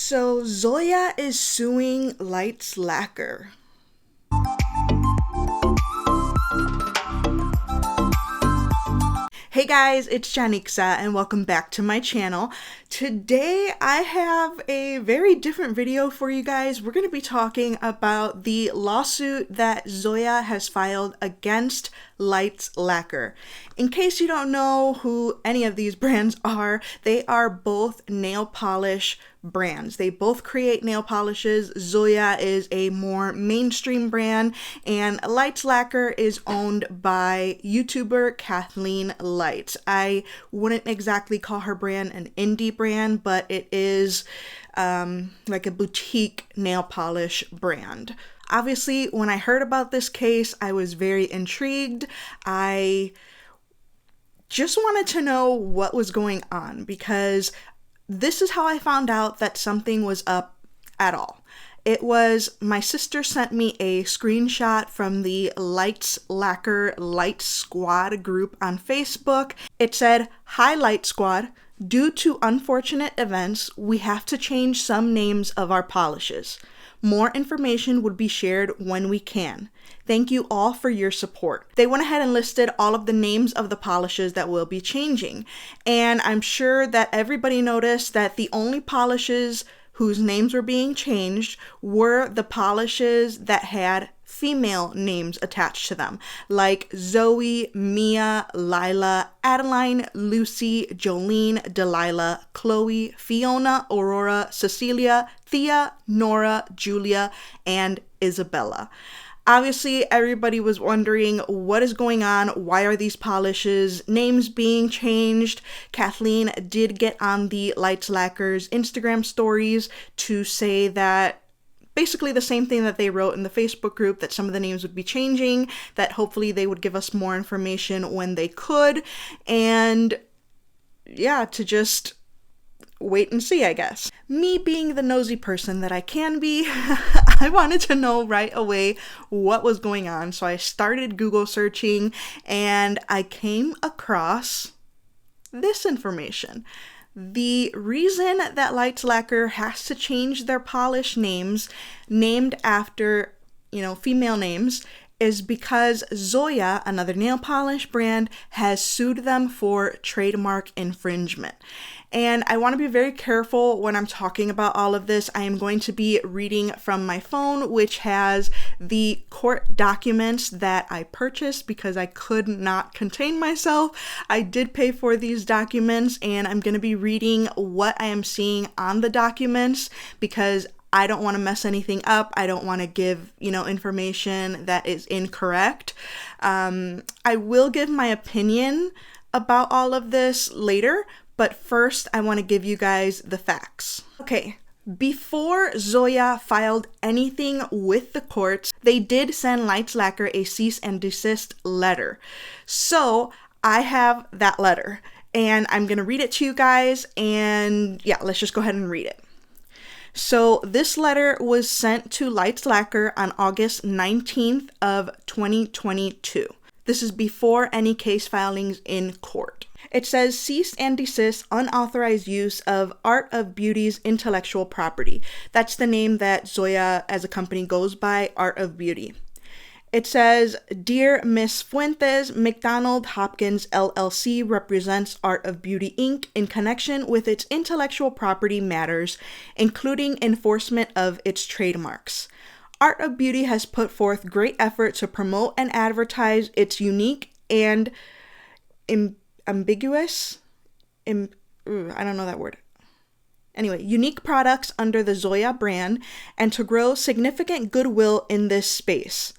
So Zoya is suing Lacquer. Hey guys, it's Janixa and welcome back to my channel. Today I have a very different video for you guys. We're going to be talking about the lawsuit that Zoya has filed against Lacquer. In case you don't know who any of these brands are, they are both nail polish brands. They both create nail polishes. Zoya is a more mainstream brand and Lacquer is owned by YouTuber Kathleen Lights. I wouldn't exactly call her brand an indie brand, but it is like a boutique nail polish brand. Obviously, when I heard about this case, I was very intrigued. I just wanted to know what was going on because this is how I found out that something was up at all. It was my sister sent me a screenshot from the Lacquer Light Squad group on Facebook. It said, "Hi Light Squad, due to unfortunate events, we have to change some names of our polishes. More information would be shared when we can. Thank you all for your support." They went ahead and listed all of the names of the polishes that will be changing. And I'm sure that everybody noticed that the only polishes whose names were being changed were the polishes that had female names attached to them, like Zoe, Mia, Lila, Adeline, Lucy, Jolene, Delilah, Chloe, Fiona, Aurora, Cecilia, Thea, Nora, Julia, and Isabella. Obviously, everybody was wondering what is going on. Why are these polishes names being changed? Kathleen did get on the Lacquer's Instagram stories to say that basically the same thing that they wrote in the Facebook group, that some of the names would be changing, that hopefully they would give us more information when they could, and yeah, to just wait and see, I guess. Me being the nosy person that I can be, I wanted to know right away what was going on, so I started Google searching and I came across this information. The reason that Lacquer has to change their polish names named after, female names is because Zoya, another nail polish brand, has sued them for trademark infringement. And I want to be very careful when I'm talking about all of this. I am going to be reading from my phone, which has the court documents that I purchased because I could not contain myself. I did pay for these documents, and I'm going to be reading what I am seeing on the documents because I don't want to mess anything up. I don't want to give, information that is incorrect. I will give my opinion about all of this later, but first I want to give you guys the facts. Okay, before Zoya filed anything with the courts, they did send Lacquer a cease and desist letter. So I have that letter and I'm going to read it to you guys, and yeah, let's just go ahead and read it. So this letter was sent to Lacquer on August 19th of 2022. This is before any case filings in court. It says, "Cease and desist unauthorized use of Art of Beauty's intellectual property." That's the name that Zoya as a company goes by, Art of Beauty. It says, "Dear Miss Fuentes, McDonald Hopkins LLC represents Art of Beauty Inc. in connection with its intellectual property matters, including enforcement of its trademarks. Art of Beauty has put forth great effort to promote and advertise its unique and unique products under the Zoya brand and to grow significant goodwill in this space.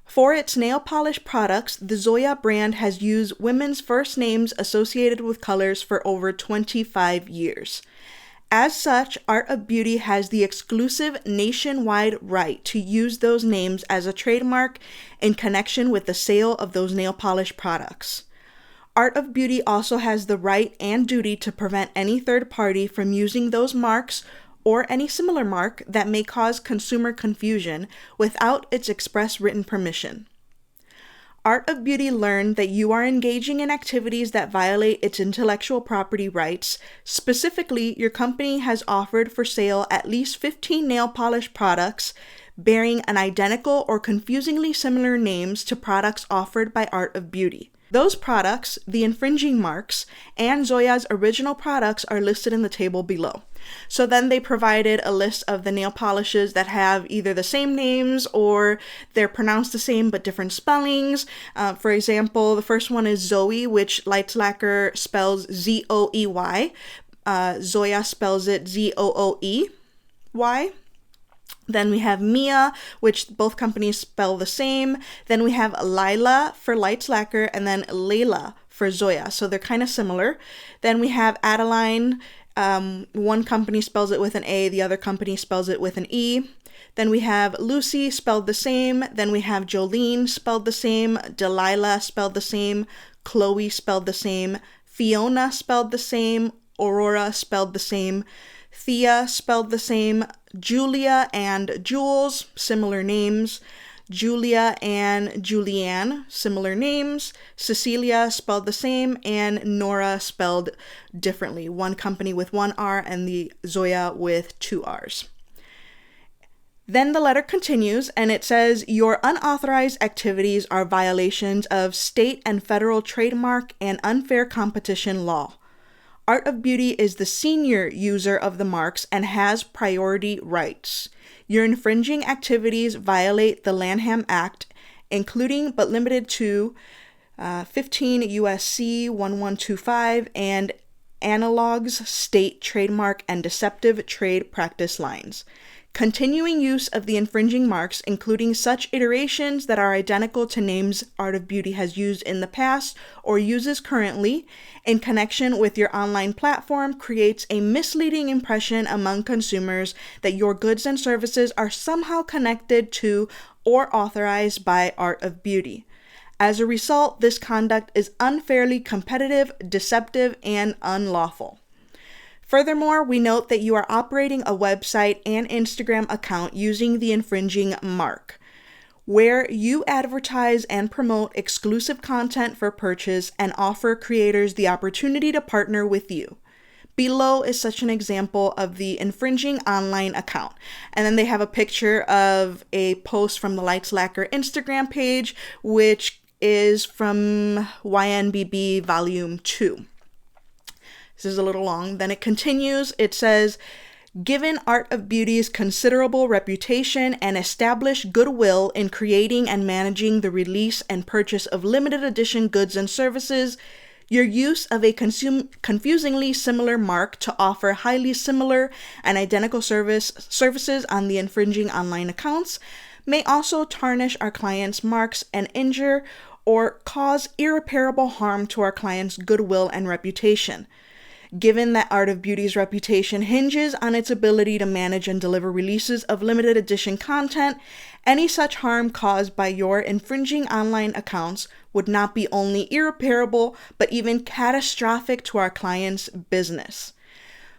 For its nail polish products, the Zoya brand has used women's first names associated with colors for over 25 years. As such, Art of Beauty has the exclusive nationwide right to use those names as a trademark in connection with the sale of those nail polish products. Art of Beauty also has the right and duty to prevent any third party from using those marks or any similar mark that may cause consumer confusion without its express written permission. Art of Beauty learned that you are engaging in activities that violate its intellectual property rights. Specifically, your company has offered for sale at least 15 nail polish products bearing an identical or confusingly similar names to products offered by Art of Beauty. Those products, the infringing marks, and Zoya's original products are listed in the table below. So then they provided a list of the nail polishes that have either the same names or they're pronounced the same but different spellings. For example, the first one is Zoe, which Lights Lacquer spells Z-O-E-Y. Zoya spells it Z-O-O-E-Y. Then we have Mia, which both companies spell the same. Then we have Lila for Lights Lacquer, and then Layla for Zoya. So they're kind of similar. Then we have Adeline. One company spells it with an A, the other company spells it with an E. Then we have Lucy, spelled the same. Then we have Jolene, spelled the same. Delilah, spelled the same. Chloe, spelled the same. Fiona, spelled the same. Aurora, spelled the same. Thea, spelled the same. Julia and Jules, similar names. Julia and Julianne, similar names. Cecilia, spelled the same. And Nora, spelled differently. One company with one R and the Zoya with two R's. Then the letter continues and it says, your unauthorized activities are violations of state and federal trademark and unfair competition law. Art of Beauty is the senior user of the marks and has priority rights. Your infringing activities violate the Lanham Act, including but limited to 15 USC 1125 and analogs, state trademark, and deceptive trade practice lines. Continuing use of the infringing marks, including such iterations that are identical to names Art of Beauty has used in the past or uses currently, in connection with your online platform, creates a misleading impression among consumers that your goods and services are somehow connected to or authorized by Art of Beauty. As a result, this conduct is unfairly competitive, deceptive, and unlawful. Furthermore, we note that you are operating a website and Instagram account using the infringing mark, where you advertise and promote exclusive content for purchase and offer creators the opportunity to partner with you. Below is such an example of the infringing online account. And then they have a picture of a post from the Lights Lacquer Instagram page, which is from YNBB Volume 2. This is a little long. Then it continues. It says, given Art of Beauty's considerable reputation and established goodwill in creating and managing the release and purchase of limited edition goods and services, your use of a confusingly similar mark to offer highly similar and identical services on the infringing online accounts may also tarnish our clients' marks and injure or cause irreparable harm to our clients' goodwill and reputation. Given that Art of Beauty's reputation hinges on its ability to manage and deliver releases of limited edition content, any such harm caused by your infringing online accounts would not be only irreparable, but even catastrophic to our client's business.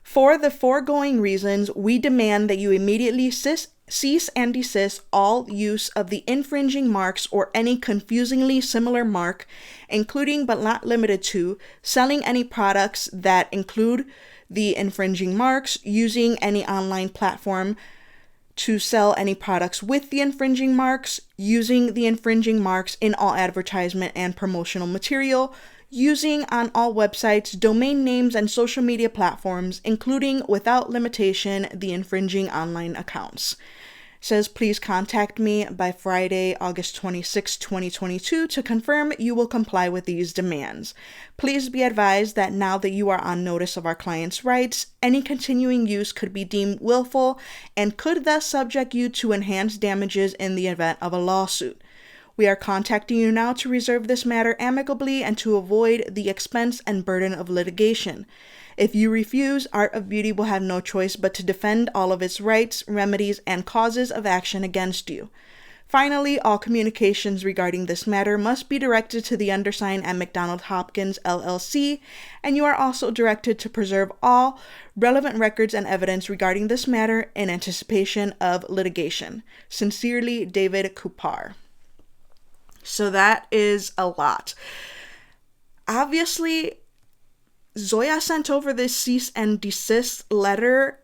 For the foregoing reasons, we demand that you immediately cease and desist all use of the infringing marks or any confusingly similar mark, including but not limited to selling any products that include the infringing marks, using any online platform to sell any products with the infringing marks, using the infringing marks in all advertisement and promotional material, using on all websites, domain names, and social media platforms, including without limitation the infringing online accounts. It says, please contact me by Friday, August 26, 2022 to confirm you will comply with these demands. Please be advised that now that you are on notice of our client's rights, any continuing use could be deemed willful and could thus subject you to enhanced damages in the event of a lawsuit. We are contacting you now to reserve this matter amicably and to avoid the expense and burden of litigation. If you refuse, Art of Beauty will have no choice but to defend all of its rights, remedies, and causes of action against you. Finally, all communications regarding this matter must be directed to the undersigned at McDonald Hopkins, LLC, and you are also directed to preserve all relevant records and evidence regarding this matter in anticipation of litigation. Sincerely, David Kupar. So that is a lot. Obviously, Zoya sent over this cease and desist letter,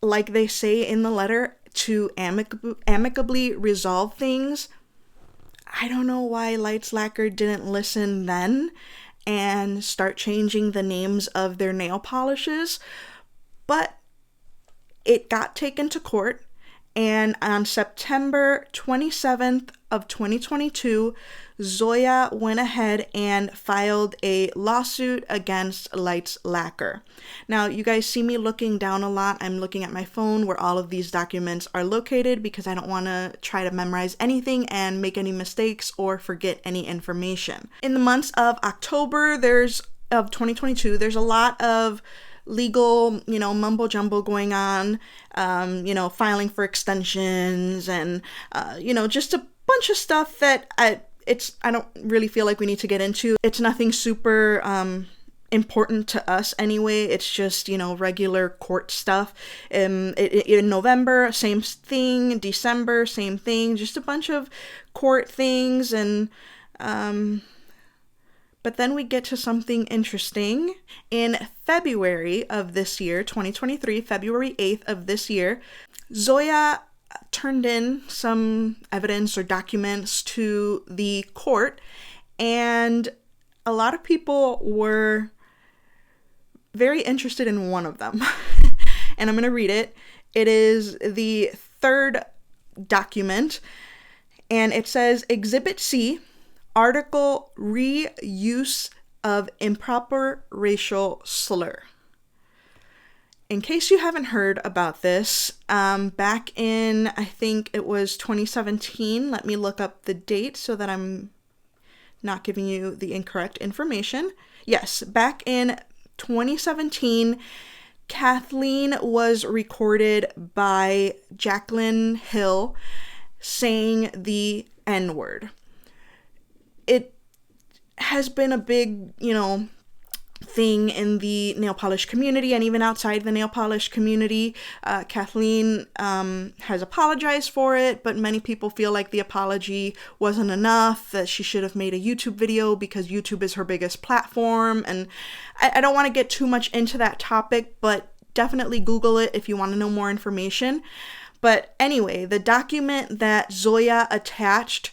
like they say in the letter, to amicably resolve things. I don't know why Lacquer didn't listen then and start changing the names of their nail polishes, but it got taken to court, and on September 27th of 2022, Zoya went ahead and filed a lawsuit against Lacquer. Now, you guys see me looking down a lot. I'm looking at my phone where all of these documents are located because I don't want to try to memorize anything and make any mistakes or forget any information. In the months of October of 2022, there's a lot of legal, mumbo jumbo going on, filing for extensions and, just a bunch of stuff that I don't really feel like we need to get into. It's nothing super important to us anyway. It's just, regular court stuff. In November, same thing. December, same thing. Just a bunch of court things. And but then we get to something interesting. In February of this year, 2023, February 8th of this year, Zoya turned in some evidence or documents to the court, and a lot of people were very interested in one of them. And I'm going to read it. It is the third document, and it says, Exhibit C, Article Reuse of Improper Racial Slur. In case you haven't heard about this, back in, I think it was 2017, let me look up the date so that I'm not giving you the incorrect information. Yes, back in 2017, Kathleen was recorded by Jacqueline Hill saying the N-word. It has been a big, thing in the nail polish community and even outside the nail polish community. Kathleen has apologized for it, but many people feel like the apology wasn't enough, that she should have made a YouTube video because YouTube is her biggest platform. And I don't want to get too much into that topic, but definitely Google it if you want to know more information. But anyway, the document that Zoya attached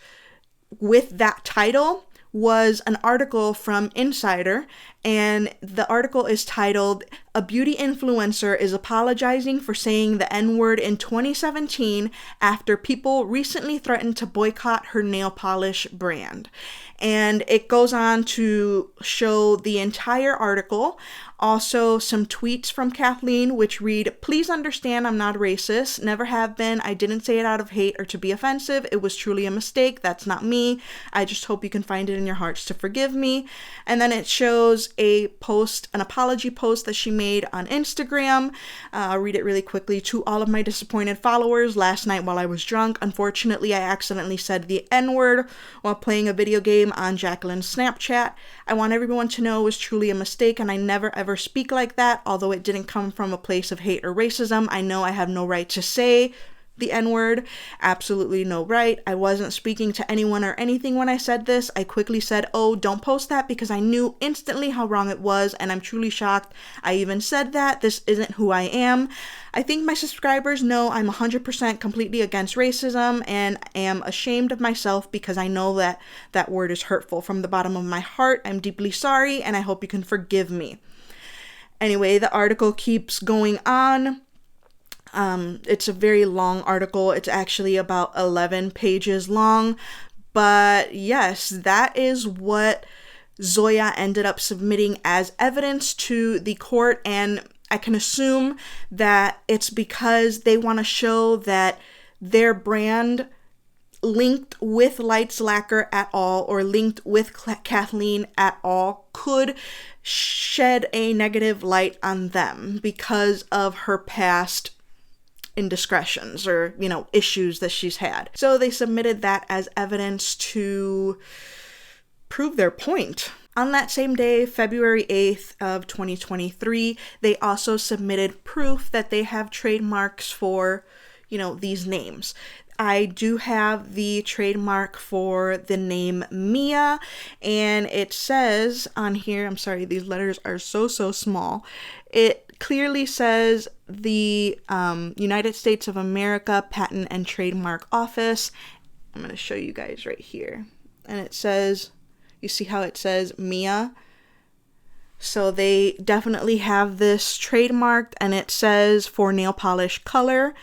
with that title was an article from Insider, and the article is titled, A Beauty Influencer is Apologizing for Saying the N-Word in 2017 After People Recently Threatened to Boycott Her Nail Polish Brand. And it goes on to show the entire article, also some tweets from Kathleen, which read, Please understand I'm not racist, never have been, I didn't say it out of hate or to be offensive, it was truly a mistake, that's not me, I just hope you can find it in your hearts to forgive me. And then it shows a post, an apology post that she made on Instagram. I'll read it really quickly. To all of my disappointed followers, last night while I was drunk, unfortunately I accidentally said the N-word while playing a video game on Jacqueline's Snapchat. I want everyone to know it was truly a mistake and I never ever speak like that, although it didn't come from a place of hate or racism. I know I have no right to say the N-word, absolutely no right. I wasn't speaking to anyone or anything when I said this. I quickly said, oh, don't post that, because I knew instantly how wrong it was, and I'm truly shocked I even said that. This isn't who I am. I think my subscribers know I'm 100% completely against racism and am ashamed of myself because I know that that word is hurtful. From the bottom of my heart, I'm deeply sorry, and I hope you can forgive me. Anyway, the article keeps going on. It's a very long article. It's actually about 11 pages long. But yes, that is what Zoya ended up submitting as evidence to the court. And I can assume that it's because they want to show that their brand linked with Lacquer at all, or linked with Kathleen at all, could shed a negative light on them because of her past indiscretions or, issues that she's had. So they submitted that as evidence to prove their point. On that same day, February 8th of 2023, they also submitted proof that they have trademarks for, these names. I do have the trademark for the name Mia, and it says on here, I'm sorry, these letters are so small. It clearly says the United States of America Patent and Trademark Office. I'm going to show you guys right here. And it says, you see how it says Mia? So they definitely have this trademarked, and it says for nail polish color.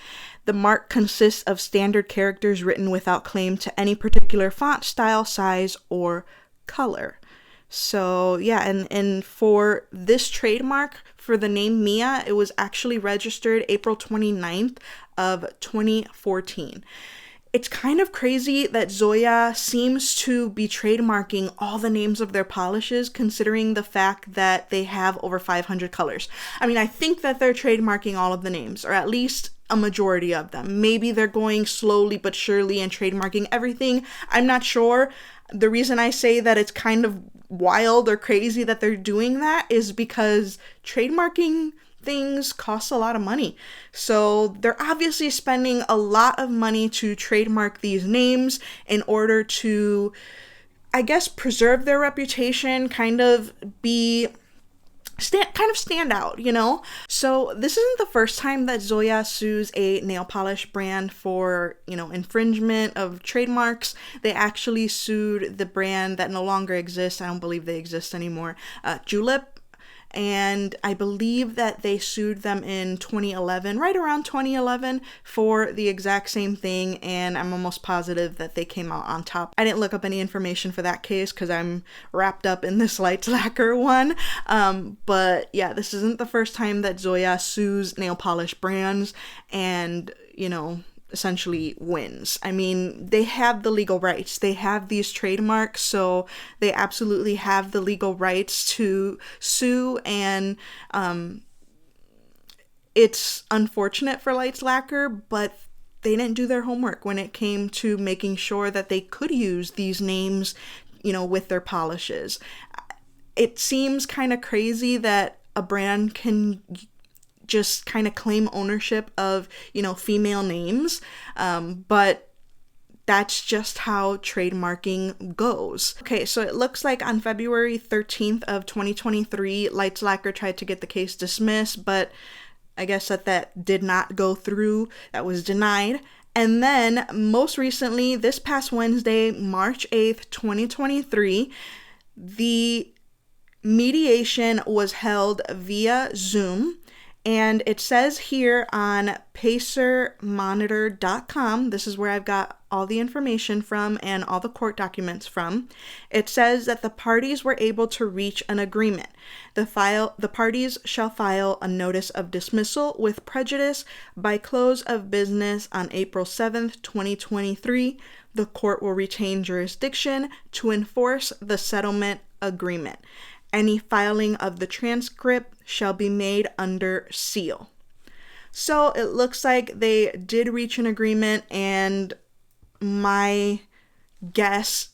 The mark consists of standard characters written without claim to any particular font style, size, or color. So yeah, and for this trademark for the name Mia, it was actually registered April 29th of 2014. It's kind of crazy that Zoya seems to be trademarking all the names of their polishes, considering the fact that they have over 500 colors. I mean, I think that they're trademarking all of the names, or at least a majority of them. Maybe they're going slowly but surely and trademarking everything. I'm not sure. The reason I say that it's kind of wild or crazy that they're doing that is because trademarking things costs a lot of money. So they're obviously spending a lot of money to trademark these names in order to, I guess, preserve their reputation, kind of stand out, you know? So this isn't the first time that Zoya sues a nail polish brand for, infringement of trademarks. They actually sued the brand that no longer exists. I don't believe they exist anymore, Julep. And I believe that they sued them in 2011, right around 2011, for the exact same thing, and I'm almost positive that they came out on top. I didn't look up any information for that case because I'm wrapped up in this Lights Lacquer one, but yeah, this isn't the first time that Zoya sues nail polish brands and, essentially wins. I mean, they have the legal rights. They have these trademarks, so they absolutely have the legal rights to sue, and it's unfortunate for Lights Lacquer, but they didn't do their homework when it came to making sure that they could use these names, with their polishes. It seems kind of crazy that a brand can just kind of claim ownership of, female names. But that's just how trademarking goes. Okay, so it looks like on February 13th of 2023, Lights Lacquer tried to get the case dismissed, but I guess that did not go through. That was denied. And then most recently, this past Wednesday, March 8th, 2023, the mediation was held via Zoom. And it says here on pacermonitor.com, this is where I've got all the information from and all the court documents from. It says that the parties were able to reach an agreement. The parties shall file a notice of dismissal with prejudice by close of business on April 7th, 2023. The court will retain jurisdiction to enforce the settlement agreement. Any filing of the transcript shall be made under seal. So it looks like they did reach an agreement, and my guess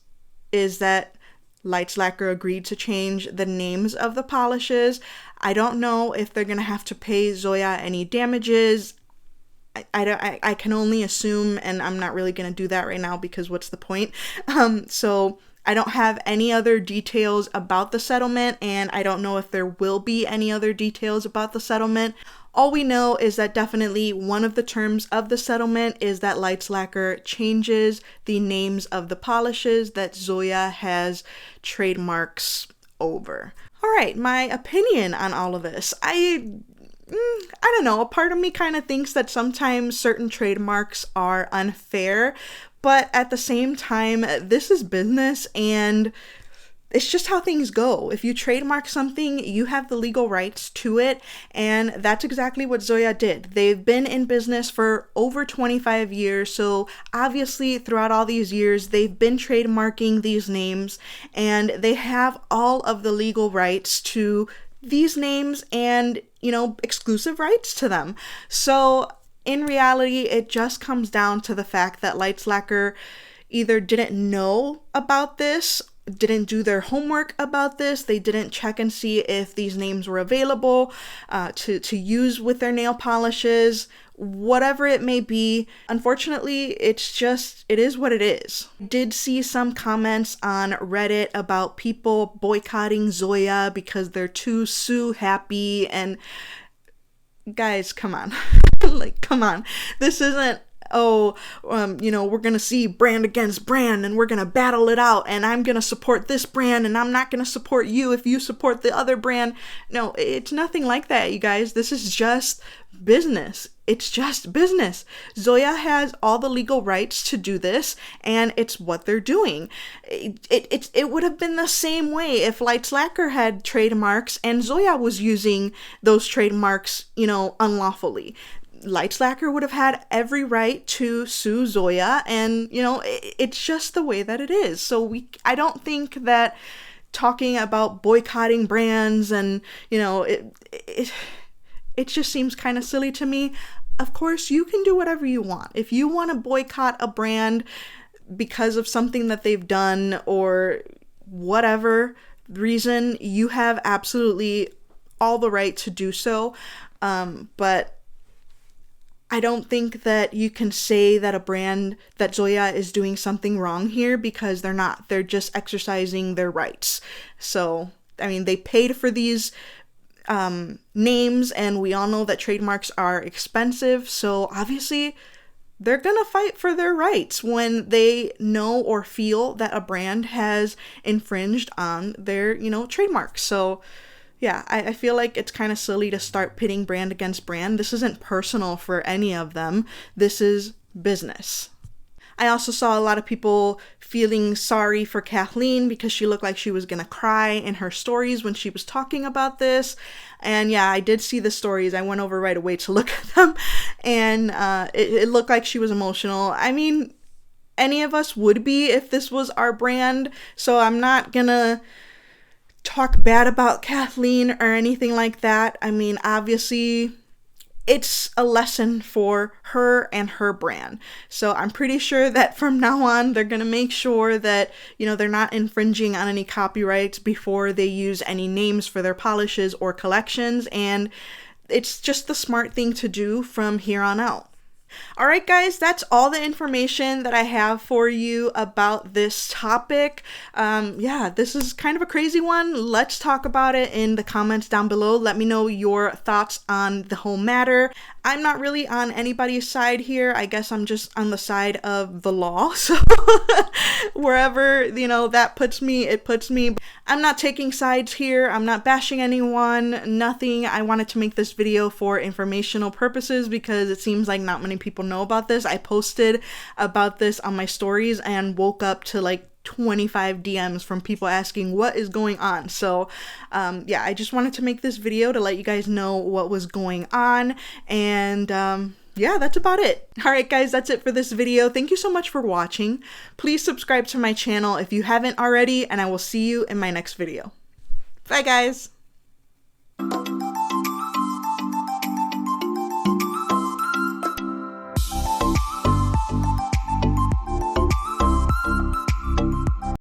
is that Lights Lacquer agreed to change the names of the polishes. I don't know if they're going to have to pay Zoya any damages. I can only assume, and I'm not really going to do that right now because what's the point? So I don't have any other details about the settlement, and I don't know if there will be any other details about the settlement. All we know is that definitely one of the terms of the settlement is that Lights Lacquer changes the names of the polishes that Zoya has trademarks over. All right, my opinion on all of this. I don't know, a part of me kind of thinks that sometimes certain trademarks are unfair, but at the same time, this is business, and it's just how things go. If you trademark something, you have the legal rights to it, and that's exactly what Zoya did. They've been in business for over 25 years, so obviously throughout all these years, they've been trademarking these names, and they have all of the legal rights to these names and, exclusive rights to them. So in reality, it just comes down to the fact that Lights Lacquer either didn't know about this, didn't do their homework about this, they didn't check and see if these names were available to use with their nail polishes, whatever it may be. Unfortunately, it is what it is. Did see some comments on Reddit about people boycotting Zoya because they're too Sue happy, and guys, come on. Like, come on. This isn't, we're gonna see brand against brand and we're gonna battle it out, and I'm gonna support this brand and I'm not gonna support you if you support the other brand. No, it's nothing like that, you guys. This is just business. It's just business. Zoya has all the legal rights to do this, and it's what they're doing. It would have been the same way if Lacquer had trademarks and Zoya was using those trademarks, unlawfully. Lacquer would have had every right to sue Zoya, and it's just the way that it is. So I don't think that talking about boycotting brands and it just seems kind of silly to me. Of course, you can do whatever you want. If you want to boycott a brand because of something that they've done or whatever reason, you have absolutely all the right to do so. But I don't think that you can say that a brand, that Zoya is doing something wrong here, because they're not. They're just exercising their rights. So, I mean, they paid for these names, and we all know that trademarks are expensive, so obviously they're gonna fight for their rights when they know or feel that a brand has infringed on their trademarks. So yeah, I feel like it's kind of silly to start pitting brand against brand. This isn't personal for any of them. This is business. I also saw a lot of people feeling sorry for Kathleen because she looked like she was gonna cry in her stories when she was talking about this. And yeah, I did see the stories. I went over right away to look at them, and it looked like she was emotional. I mean, any of us would be if this was our brand, so I'm not gonna talk bad about Kathleen or anything like that. I mean, obviously, it's a lesson for her and her brand. So I'm pretty sure that from now on, they're going to make sure that, they're not infringing on any copyrights before they use any names for their polishes or collections. And it's just the smart thing to do from here on out. All right, guys, that's all the information that I have for you about this topic. This is kind of a crazy one. Let's talk about it in the comments down below. Let me know your thoughts on the whole matter. I'm not really on anybody's side here. I guess I'm just on the side of the law. So wherever, that puts me, it puts me. I'm not taking sides here. I'm not bashing anyone, nothing. I wanted to make this video for informational purposes because it seems like not many people know about this. I posted about this on my stories and woke up to like 25 DMs from people asking what is going on. So I just wanted to make this video to let you guys know what was going on, and that's about it. All right, guys, that's it for this video. Thank you so much for watching. Please subscribe to my channel if you haven't already, and I will see you in my next video. Bye, guys.